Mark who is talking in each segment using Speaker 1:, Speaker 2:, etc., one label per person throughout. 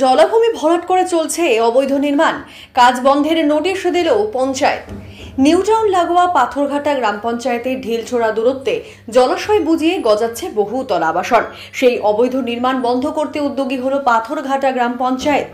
Speaker 1: জলাভূমি ভরাট করে চলছে অবৈধ নির্মাণ, কাজ বন্ধের নোটিশ দিল পঞ্চায়েত। নিউটাউন লাগোয়া পাথরঘাটা গ্রাম পঞ্চায়েতের ঢিলছোড়া দূরত্বে জলাশয় বুঝিয়ে গজাচ্ছে বহুতল আবাসন। সেই অবৈধ নির্মাণ বন্ধ করতে উদ্যোগী হলো পাথরঘাটা গ্রাম পঞ্চায়েত।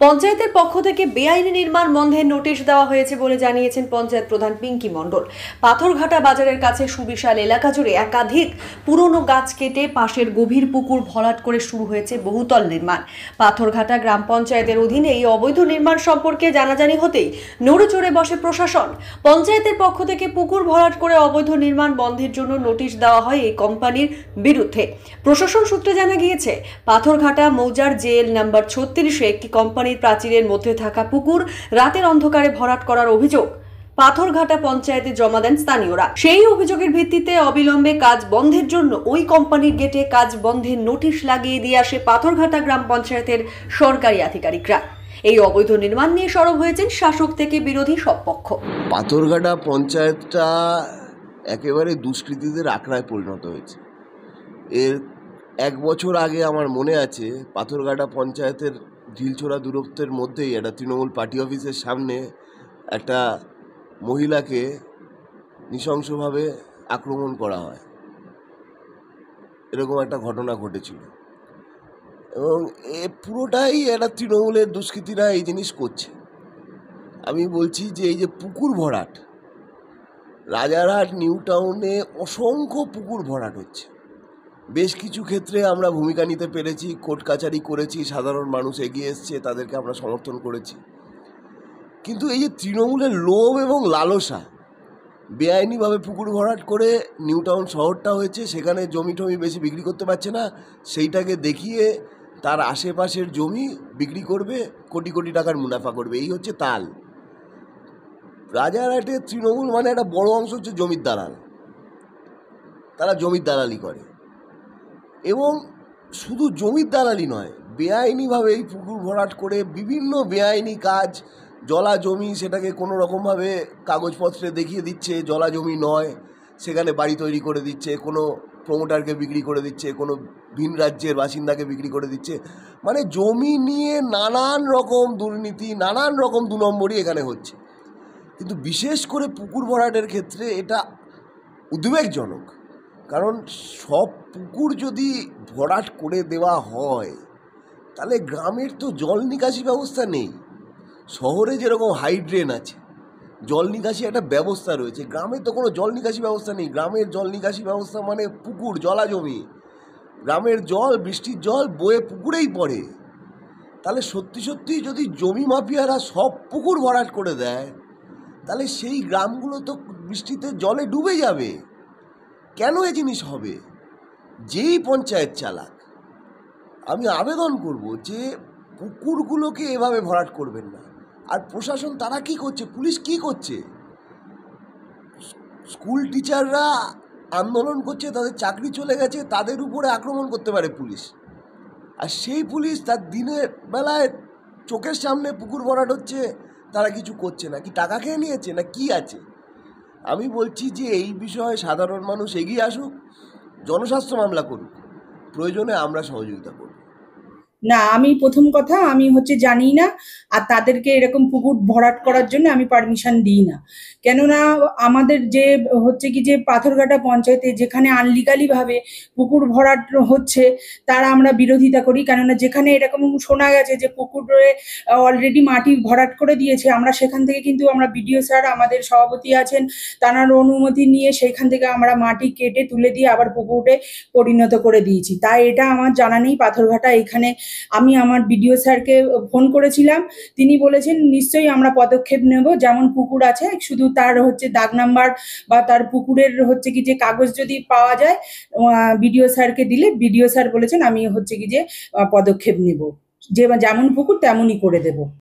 Speaker 1: পঞ্চায়েতের পক্ষ থেকে বেআইনি নির্মাণ বন্ধের নোটিশ দেওয়া হয়েছে বলে জানিয়েছেন পঞ্চায়েত প্রধান পিঙ্কি মণ্ডল। পাথরঘাটা বাজারের কাছে সুবিশাল এলাকা জুড়ে একাধিক পুরনো গাছ কেটে পাশের গভীর পুকুর ভরাট করে শুরু হয়েছে বহুতল নির্মাণ। পাথরঘাটা গ্রাম পঞ্চায়েতের অধীনে এই অবৈধ নির্মাণ সম্পর্কে জানাজানি হতেই নড়েচড়ে বসে প্রশাসন। পঞ্চায়েতের পক্ষ থেকে পুকুর ভরাট করে অবৈধ নির্মাণ বন্ধের জন্য নোটিশ দেওয়া হয় এই কোম্পানির বিরুদ্ধে। প্রশাসন সূত্রে জানা গিয়েছে, পাথরঘাটা মৌজার জেএল নাম্বার 36-এ একটি কোম্পানির প্রাচীরের মধ্যে থাকা পুকুর রাতের অন্ধকারে ভরাট করার অভিযোগ পাথরঘাটা পঞ্চায়েতে জমা দেন স্থানীয়রা। সেই অভিযোগের ভিত্তিতে অবিলম্বে কাজ বন্ধের জন্য ওই কোম্পানির গেটে কাজ বন্ধের নোটিশ লাগিয়ে দিয়ে আসে পাথরঘাটা গ্রাম পঞ্চায়েতের সরকারি আধিকারিকরা। এই অবৈধ নির্মাণ নিয়ে সরব হয়েছেন শাসক থেকে বিরোধী সব পক্ষ।
Speaker 2: পাথরঘাটা পঞ্চায়েতটা একেবারে দুষ্কৃতীদের আখড়ায় পরিণত হয়েছে। এর এক বছর আগে আমার মনে আছে, পাথরঘাটা পঞ্চায়েতের ঢিলছোড়া দূরত্বের মধ্যেই একটা তৃণমূল পার্টি অফিসের সামনে একটা মহিলাকে নৃশংসভাবে আক্রমণ করা হয়, এরকম একটা ঘটনা ঘটেছিল। এবং পুরোটাই একটা তৃণমূলের দুষ্কৃতীরা এই জিনিস করছে। আমি বলছি যে এই যে পুকুর ভরাট, রাজারহাট নিউ টাউনে অসংখ্য পুকুর ভরাট হচ্ছে। বেশ কিছু ক্ষেত্রে আমরা ভূমিকা নিতে পেরেছি, কোর্ট কাচারি করেছি, সাধারণ মানুষ এগিয়ে এসছে, তাদেরকে আমরা সমর্থন করেছি। কিন্তু এই যে তৃণমূলের লোভ এবং লালসা, বেআইনিভাবে পুকুর ভরাট করে নিউ টাউন শহরটা হয়েছে, সেখানে জমি টমি বেশি বিক্রি করতে পারছে না, সেইটাকে দেখিয়ে তার আশেপাশের জমি বিক্রি করবে, কোটি কোটি টাকার মুনাফা করবে, এই হচ্ছে তাল। রাজারহাটের তৃণমূল মানে একটা বড় অংশ হচ্ছে জমির দালাল, তারা জমির দালালি করে। এবং শুধু জমির দালালি নয়, বেআইনিভাবে এই পুকুর ভরাট করে বিভিন্ন বেআইনি কাজ, জলা জমি সেটাকে কোনো রকমভাবে কাগজপত্রে দেখিয়ে দিচ্ছে জলা জমি নয়, সেখানে বাড়ি তৈরি করে দিচ্ছে, কোনো প্রমোটারকে বিক্রি করে দিচ্ছে, কোনো ভিন রাজ্যের বাসিন্দাকে বিক্রি করে দিচ্ছে। মানে জমি নিয়ে নানান রকম দুর্নীতি, নানান রকম দু নম্বরই এখানে হচ্ছে। কিন্তু বিশেষ করে পুকুর ভরাটের ক্ষেত্রে এটা উদ্বেগজনক, কারণ সব পুকুর যদি ভরাট করে দেওয়া হয় তাহলে গ্রামের তো জল নিকাশি ব্যবস্থা নেই। শহরে যেরকম হাইড্রেন আছে, জল নিকাশি একটা ব্যবস্থা রয়েছে, গ্রামে তো কোনো জল নিকাশি ব্যবস্থা নেই। গ্রামের জল নিকাশি ব্যবস্থা মানে পুকুর, জলা জমি, গ্রামের জল, বৃষ্টির জল বয়ে পুকুরেই পড়ে। তাহলে সত্যি সত্যি যদি জমি মাফিয়ারা সব পুকুর ভরাট করে দেয় তাহলে সেই গ্রামগুলো তো বৃষ্টিতে জলে ডুবে যাবে। কেন এ জিনিস হবে? যেই পঞ্চায়েত চালাক, আমি আবেদন করব যে পুকুরগুলোকে এভাবে ভরাট করবেন না। আর প্রশাসন তারা কি করছে, পুলিশ কি করছে? স্কুল টিচাররা আন্দোলন করছে, তাদের চাকরি চলে গেছে, তাদের উপরে আক্রমণ করতে পারে পুলিশ। আর সেই পুলিশ তার দিনের বেলায় চোখের সামনে পুকুর ভরাট হচ্ছে, তারা কিছু করছে না। কি টাকা খেয়ে নিয়েছে না কি আছে? আমি বলছি যে এই বিষয়ে সাধারণ মানুষ এগিয়ে আসুক, জনস্বাস্থ্য মামলা করুক, প্রয়োজনে আমরা সহযোগিতা করব।
Speaker 3: না, আমি প্রথম কথা আমি জানি না, আর তাদেরকে এরকম পুকুর ভরাট করার জন্য আমি পারমিশন দিই না। কেননা আমাদের যে যে পাথরঘাটা পঞ্চায়েতে যেখানে আনলিগালি ভাবে পুকুর ভরাট হচ্ছে তার আমরা বিরোধিতা করি। কেননা যেখানে এরকম শোনা গেছে যে পুকুরে অলরেডি মাটি ভরাট করে দিয়েছে, আমরা সেখান থেকে কিন্তু আমরা বিডিও স্যার, আমাদের সভাপতি আছেন, তার অনুমতি নিয়ে সেখান থেকে আমরা মাটি কেটে তুলে দিয়ে আবার পুকুরে পরিণত করে দিয়েছি। তাই এটা আমার জানা নেই। পাথরঘাটা এখানে আমি আমার বিডিও স্যারকে ফোন করেছিলাম, তিনি বলেছেন নিশ্চয়ই আমরা পদক্ষেপ নেব। যেমন পুকুর আছে, শুধু তার দাগ নাম্বার বা তার পুকুরের যে কাগজ যদি পাওয়া যায় বিডিও স্যারকে দিলে বিডিও স্যার বলেছেন আমি পদক্ষেপ নেব, যে যেমন পুকুর তেমনই করে দেব।